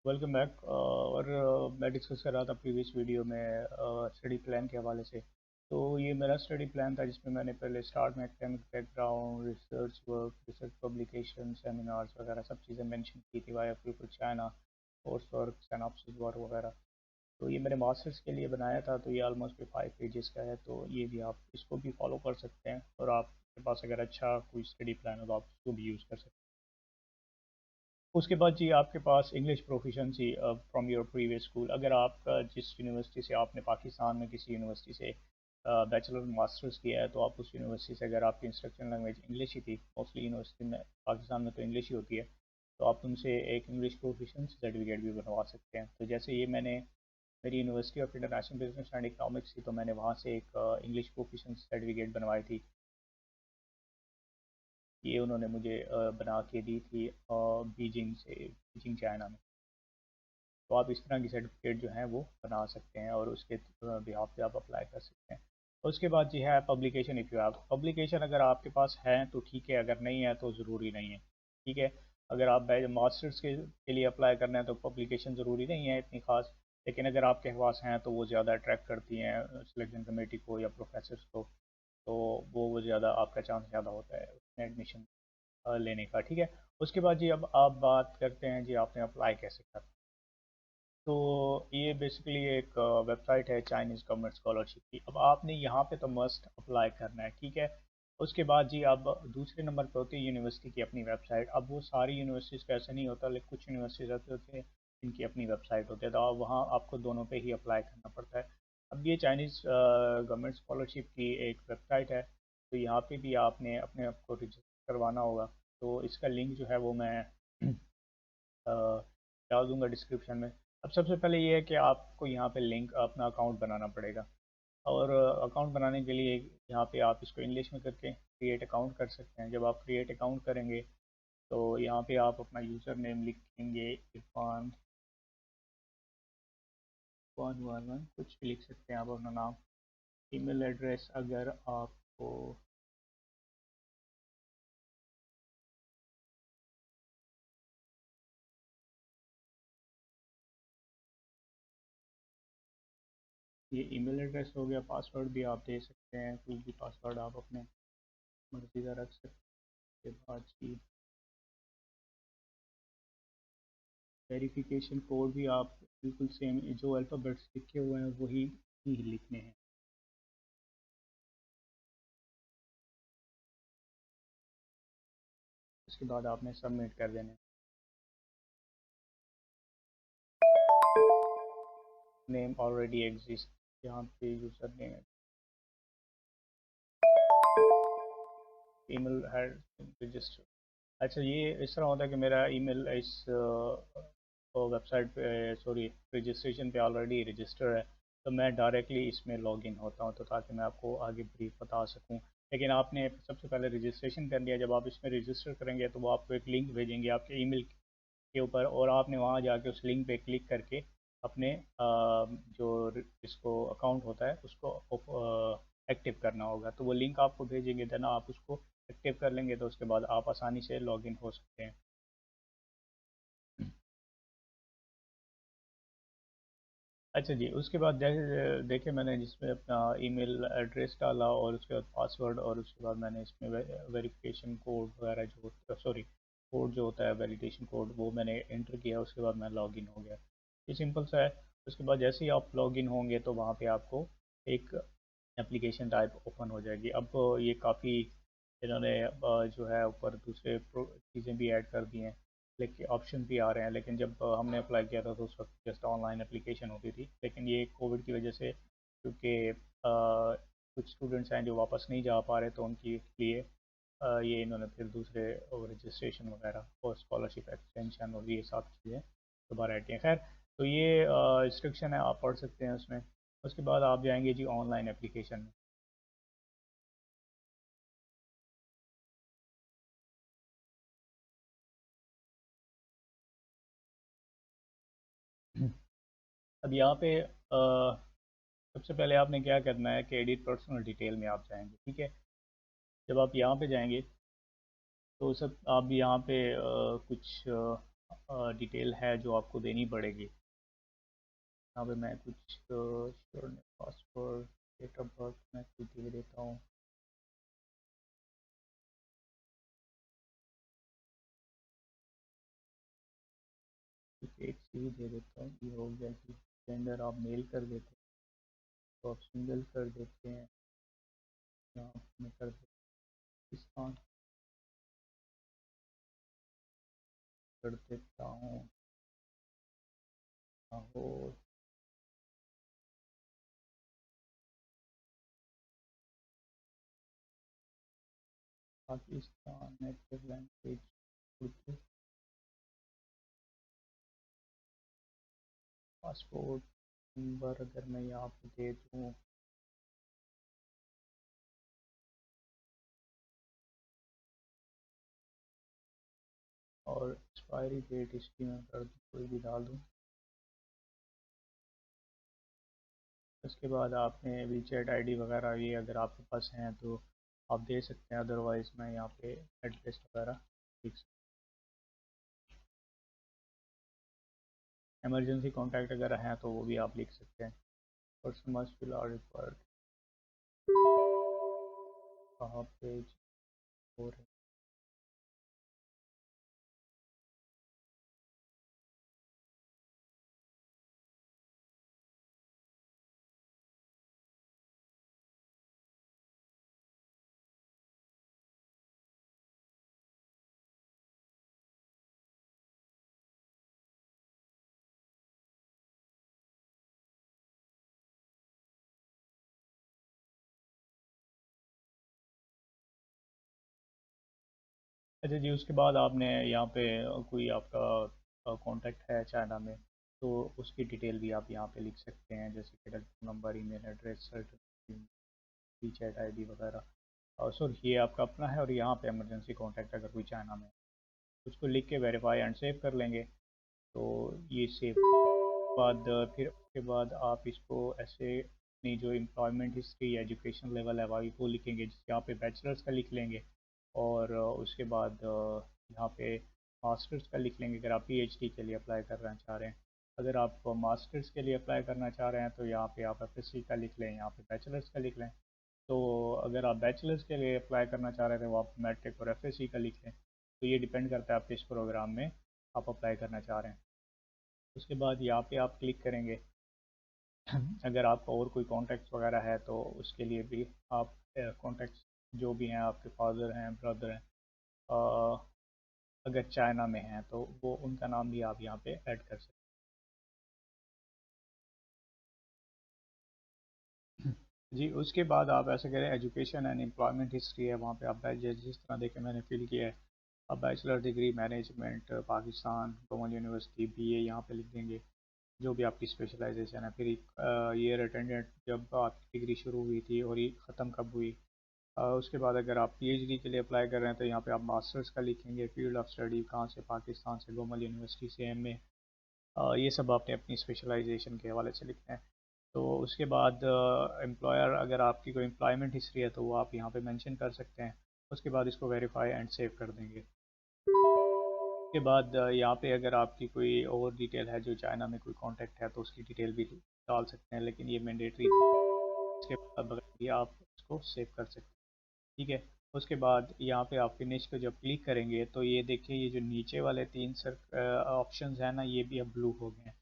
Welcome back. और मैं discuss कर रहा था प्रीवियस वीडियो में स्टडी प्लान के हवाले से। तो ये मेरा स्टडी प्लान था जिसमें मैंने पहले स्टार्ट में academic background, research work, research publication, seminars वगैरह सब चीज़ें मेंशन की थी, वाई एफ टू चाइना, कोर्स वर्क, सिनॉप्सिस वर्क वगैरह। तो ये मैंने मास्टर्स के लिए बनाया था, तो ये ऑलमोस्ट 5 पेजेस का है। तो ये भी आप इसको भी फॉलो कर सकते हैं, और आपके पास अगर अच्छा कोई स्टडी प्लान हो तो आप उसको भी यूज़ कर सकते हैं। उसके बाद जी आपके पास English proficiency from your previous school. अगर आपका जिस यूनिवर्सिटी से आपने पाकिस्तान में किसी यूनिवर्सिटी से बैचलर मास्टर्स किया है, तो आप उस यूनिवर्सिटी से अगर आपकी इंस्ट्रक्शन लैंग्वेज इंग्लिश ही थी, मोस्टली यूनिवर्सिटी में पाकिस्तान में तो इंग्लिश ही होती है, तो आप उनसे एक इंग्लिश प्रोफिशेंसी सर्टिफिकेट भी बनवा सकते हैं। तो जैसे ये मैंने, मेरी university of international business and economics थी, तो मैंने वहाँ से एक इंग्लिश प्रोफिशेंसी सर्टिफिकेट बनवाई थी। ये उन्होंने मुझे बना के दी थी बीजिंग से, बीजिंग चाइना में। तो आप इस तरह की सर्टिफिकेट जो है वो बना सकते हैं, और उसके बिहाफ पे आप अप्लाई कर सकते हैं। और उसके बाद जी है publication. If you have publication, अगर आपके पास है तो ठीक है, अगर नहीं है तो ज़रूरी नहीं है। ठीक है, अगर आप मास्टर्स के लिए अप्लाई करना है तो पब्लिकेशन ज़रूरी नहीं है इतनी ख़ास। लेकिन अगर आपके पास हैं तो वो ज़्यादा अट्रैक्ट करती हैं सिलेक्शन कमेटी को या प्रोफेसर्स को। तो वो ज़्यादा, आपका चांस ज़्यादा होता है उसमें एडमिशन लेने का। ठीक है, उसके बाद जी अब आप बात करते हैं जी आपने अप्लाई कैसे करना। तो ये बेसिकली एक वेबसाइट है चाइनीज़ गवर्नमेंट स्कॉलरशिप की। अब आपने यहाँ पे तो मस्ट अप्लाई करना है, ठीक है। उसके बाद जी अब दूसरे नंबर पे होती है यूनिवर्सिटी की अपनी वेबसाइट। अब वो सारी यूनिवर्सिटीज़ का ऐसा नहीं होता, लेकिन कुछ यूनिवर्सिटीज़ ऐसे होते हैं जिनकी अपनी वेबसाइट होती है, तो आप वहाँ आपको दोनों पे ही अप्लाई करना पड़ता है। अब ये चाइनीज़ गवर्नमेंट स्कॉलरशिप की एक वेबसाइट है, तो यहाँ पे भी आपने अपने आप को रजिस्टर करवाना होगा। तो इसका लिंक जो है वो मैं डाल दूंगा डिस्क्रिप्शन में। अब सबसे पहले ये है कि आपको यहाँ पे लिंक अपना अकाउंट बनाना पड़ेगा। और अकाउंट बनाने के लिए यहाँ पे आप इसको इंग्लिश में करके क्रिएट अकाउंट कर सकते हैं। जब आप क्रिएट अकाउंट करेंगे तो यहाँ पे आप अपना यूज़र नेम लिखेंगे, इरफान 111, कुछ भी लिख सकते हैं आप अपना नाम। ईमेल एड्रेस अगर आपको, ये ईमेल एड्रेस हो गया। पासवर्ड भी आप दे सकते हैं, कोई भी पासवर्ड आप अपने मर्ज़ी का रख सकते हैं। उसके बाद की वेरिफिकेशन कोड भी आप बिल्कुल सेम जो अल्फ़ाबेट्स लिखे हुए हैं वही ही लिखने हैं। उसके बाद आपने सबमिट कर देना है। नेम ऑलरेडी एग्जिस्ट, यहाँ पे यूज़र नेम है, ईमेल है रजिस्टर। अच्छा, ये इस तरह होता है कि मेरा ईमेल इस वेबसाइट पे, सॉरी, रजिस्ट्रेशन पे ऑलरेडी रजिस्टर है। तो मैं डायरेक्टली इसमें लॉगिन होता हूँ, तो ताकि मैं आपको आगे ब्रीफ बता सकूँ। लेकिन आपने सबसे पहले रजिस्ट्रेशन कर लिया, जब आप इसमें रजिस्टर करेंगे तो वो आपको एक लिंक भेजेंगे आपके ईमेल के ऊपर, और आपने वहाँ जाके उस लिंक पे क्लिक करके अपने जो इसको अकाउंट होता है उसको एक्टिव करना होगा। तो वो लिंक आपको भेजेंगे, देन आप उसको एक्टिव कर लेंगे, तो उसके बाद आप आसानी से लॉगिन हो सकते हैं। अच्छा जी, उसके बाद देखिए मैंने जिसमें अपना ईमेल एड्रेस डाला, और उसके बाद पासवर्ड, और उसके बाद मैंने इसमें वेरिफिकेशन कोड वगैरह जो, सॉरी, कोड जो होता है वैलिडेशन कोड, वो मैंने एंटर किया। उसके बाद मैं लॉगिन हो गया। ये सिंपल सा है। उसके बाद जैसे ही आप लॉगिन होंगे तो वहाँ पे आपको एक एप्लीकेशन टाइप ओपन हो जाएगी। अब ये काफ़ी इन्होंने जो है ऊपर दूसरे चीज़ें भी ऐड कर दी हैं, लेकिन ऑप्शन भी आ रहे हैं। लेकिन जब हमने अप्लाई किया था तो उस वक्त जस्ट ऑनलाइन एप्लीकेशन होती थी। लेकिन ये कोविड की वजह से, क्योंकि कुछ स्टूडेंट्स हैं जो वापस नहीं जा पा रहे, तो उनके लिए ये इन्होंने फिर दूसरे रजिस्ट्रेशन वगैरह और स्कॉलरशिप एक्सटेंशन और ये सब चीज़ें दोबारा ऐड की हैं। खैर, तो ये रिस्ट्रिक्शन है, आप पढ़ सकते हैं उसमें। उसके बाद आप जाएंगे जी ऑनलाइन एप्लीकेशन में। अब यहाँ पे सबसे पहले आपने क्या करना है कि एडिट पर्सनल डिटेल में आप जाएंगे, ठीक है। जब आप यहाँ पे जाएंगे तो सब आप यहाँ पे कुछ डिटेल है जो आपको देनी पड़ेगी। यहाँ पे मैं कुछ sure password, date of birth मैं कुछ दे देता हूँ। कुछ एक सी दे देता हूँ, ये हो गया कि जेंडर आप मेल कर देते हैं तो आप सिंगल कर देते हैं। यहाँ मैं कर देता हूँ पाकिस्तान कर देता हूँ Lahore. Pakistan native language Urdu. Passport number अगर मैं यहाँ पे दे दूँ, और एक्सपायरी डेट इसकी मैं कर दूँ, कोई भी डाल दूँ। उसके बाद आपने वीचैट आईडी वगैरह ये अगर आपके पास हैं तो आप दे सकते हैं, अदरवाइज़ मैं यहाँ पे एड्रेस वगैरह लिख सकता हूँ। एमरजेंसी कॉन्टैक्ट अगर हैं तो वो भी आप लिख सकते हैं। Person must fill are required, कहाँ पे हो रहे। अच्छा जी, उसके बाद आपने यहाँ पे कोई आपका कांटेक्ट है चाइना में तो उसकी डिटेल भी आप यहाँ पे लिख सकते हैं, जैसे कि telephone number, email address, WeChat ID वगैरह। और सर ये आपका अपना है, और यहाँ पे इमरजेंसी कांटेक्ट अगर कोई चाइना में, उसको लिख के वेरीफाई एंड सेव कर लेंगे। तो ये सेव बाद फिर उसके बाद आप इसको ऐसे अपनी जो एम्प्लॉयमेंट हिस्ट्री एजुकेशन लेवल है वही वो लिखेंगे, जिसके यहाँ पे बैचलर्स का लिख लेंगे। और उसके बाद यहाँ पे मास्टर्स का लिख लेंगे अगर आप पीएचडी के लिए अप्लाई करना चाह रहे हैं। अगर आप मास्टर्स के लिए अप्लाई करना चाह रहे हैं तो यहाँ पे आप एफएससी का लिख लें, यहाँ पे बैचलर्स का लिख लें। तो अगर आप बैचलर्स के लिए अप्लाई करना चाह रहे थे वो आप मैट्रिक और एफएससी का लिख लें। तो ये डिपेंड करता है आप किस प्रोग्राम में आप अप्लाई करना चाह रहे हैं। उसके बाद यहाँ पे आप क्लिक करेंगे। अगर आपका और कोई कॉन्टैक्ट्स वगैरह है तो उसके लिए भी आप कॉन्टैक्ट्स जो भी हैं, आपके फादर हैं, ब्रदर हैं, अ, अगर चाइना में हैं तो वो उनका नाम भी आप यहाँ पे ऐड कर सकते हैं। जी, उसके बाद आप ऐसे करें, एजुकेशन एंड एम्प्लॉयमेंट हिस्ट्री है वहाँ पे आप जिस तरह देखे मैंने फिल किया है, आप bachelor degree management Pakistan common university BA यहाँ पे लिख देंगे, जो भी आपकी स्पेशलाइजेशन है। फिर ईयर अटेंडेंट जब आपकी डिग्री शुरू हुई थी और ये ख़त्म कब हुई। उसके बाद अगर आप पीएचडी के लिए अप्लाई कर रहे हैं तो यहाँ पे आप मास्टर्स का लिखेंगे, फील्ड ऑफ स्टडी कहाँ से, पाकिस्तान से, गोमल यूनिवर्सिटी से एमए। ये सब आपने अपनी स्पेशलाइजेशन के हवाले से लिखना है। तो उसके बाद एम्प्लॉयर अगर आपकी कोई एम्प्लॉयमेंट हिस्ट्री है तो वो आप यहाँ पे मेंशन कर सकते हैं। उसके बाद इसको वेरीफाई एंड सेव कर देंगे। उसके बाद यहाँ पे अगर आपकी कोई और डिटेल है जो चाइना में कोई कांटेक्ट है तो उसकी डिटेल भी डाल सकते हैं, लेकिन ये मैंडेटरी। इसके बाद बगैर भी आप इसको सेव कर सकते हैं। ठीक है। उसके बाद यहाँ पे आप फिनिश को जब क्लिक करेंगे तो ये देखिए, ये जो नीचे वाले तीन सर ऑप्शंस हैं ना, ये भी अब ब्लू हो गए हैं।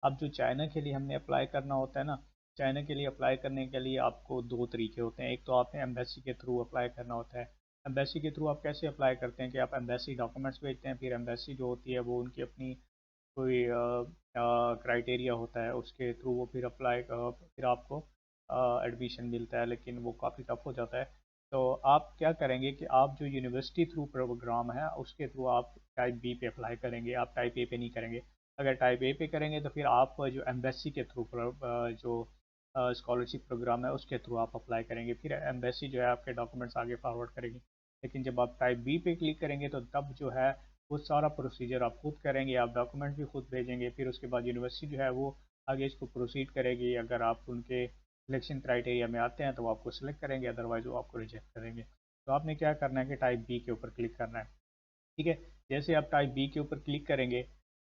अब जो चाइना के लिए हमने अप्लाई करना होता है ना, चाइना के लिए अप्लाई करने के लिए आपको दो तरीके होते हैं। एक तो आपने एम्बेसी के थ्रू अप्लाई करना होता है। एम्बेसी के थ्रू आप कैसे अप्लाई करते हैं कि आप एम्बेसी डॉक्यूमेंट्स भेजते हैं, फिर एम्बेसी जो होती है वो उनकी अपनी कोई क्राइटेरिया होता है, उसके थ्रू वो फिर अप्लाई फिर आपको एडमिशन मिलता है, लेकिन वो काफ़ी टफ हो जाता है। तो आप क्या करेंगे कि आप जो यूनिवर्सिटी थ्रू प्रोग्राम है उसके थ्रू आप टाइप बी पे अप्लाई करेंगे, आप टाइप ए पे नहीं करेंगे। अगर टाइप ए पे करेंगे तो फिर आप जो एम्बेसी के थ्रू जो स्कॉलरशिप प्रोग्राम है उसके थ्रू आप अप्लाई करेंगे, फिर एम्बेसी जो है आपके डॉक्यूमेंट्स आगे फॉरवर्ड करेगी। लेकिन जब आप टाइप बी पे क्लिक करेंगे तो तब जो है वो सारा प्रोसीजर आप खुद करेंगे, आप डॉक्यूमेंट भी खुद भेजेंगे, फिर उसके बाद यूनिवर्सिटी जो है वो आगे इसको प्रोसीड करेगी। अगर आप उनके सिलेक्शन क्राइटेरिया में आते हैं तो वो आपको सिलेक्ट करेंगे, अदरवाइज वो आपको रिजेक्ट करेंगे। तो आपने क्या करना है कि टाइप बी के ऊपर क्लिक करना है। ठीक है। जैसे आप टाइप बी के ऊपर क्लिक करेंगे